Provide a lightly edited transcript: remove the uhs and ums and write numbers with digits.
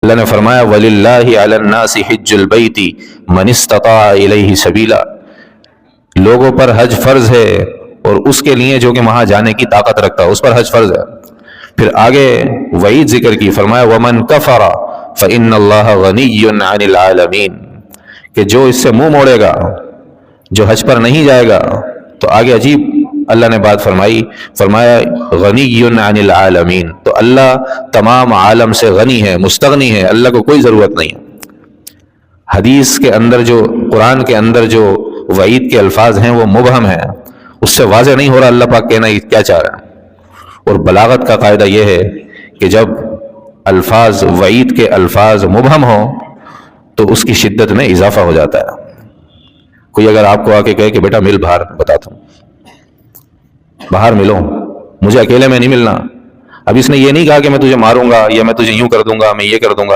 اللہ نے فرمایا وَلِلَّهِ عَلَى النَّاسِ حِجُّ الْبَيْتِ مَنِ اسْتَطَاعَ إِلَيْهِ سَبِيلًا، لوگوں پر حج فرض ہے اور اس کے لیے جو کہ وہاں جانے کی طاقت رکھتا ہے اس پر حج فرض ہے۔ پھر آگے وعید ذکر کی، فرمایا وَمَنْ كَفَرَ فَإِنَّ اللَّهَ غَنِيٌّ عَنِ الْعَالَمِينَ، کہ جو اس سے منہ موڑے گا، جو حج پر نہیں جائے گا، تو آگے عجیب اللہ نے بات فرمائی، فرمایا غنی عن العالمین، تو اللہ تمام عالم سے غنی ہے، مستغنی ہے، اللہ کو کوئی ضرورت نہیں ہے۔ حدیث کے اندر جو، قرآن کے اندر جو وعید کے الفاظ ہیں وہ مبہم ہیں، اس سے واضح نہیں ہو رہا اللہ پاک کہنا کیا چاہ رہا ہے۔ اور بلاغت کا قاعدہ یہ ہے کہ جب الفاظ، وعید کے الفاظ مبہم ہوں تو اس کی شدت میں اضافہ ہو جاتا ہے۔ کوئی اگر آپ کو آ کے کہے کہ بیٹا مل باہر، بتاتا ہوں، باہر ملو، مجھے اکیلے میں نہیں ملنا، اب اس نے یہ نہیں کہا کہ میں تجھے ماروں گا یا میں تجھے یوں کر دوں گا، میں یہ کر دوں گا،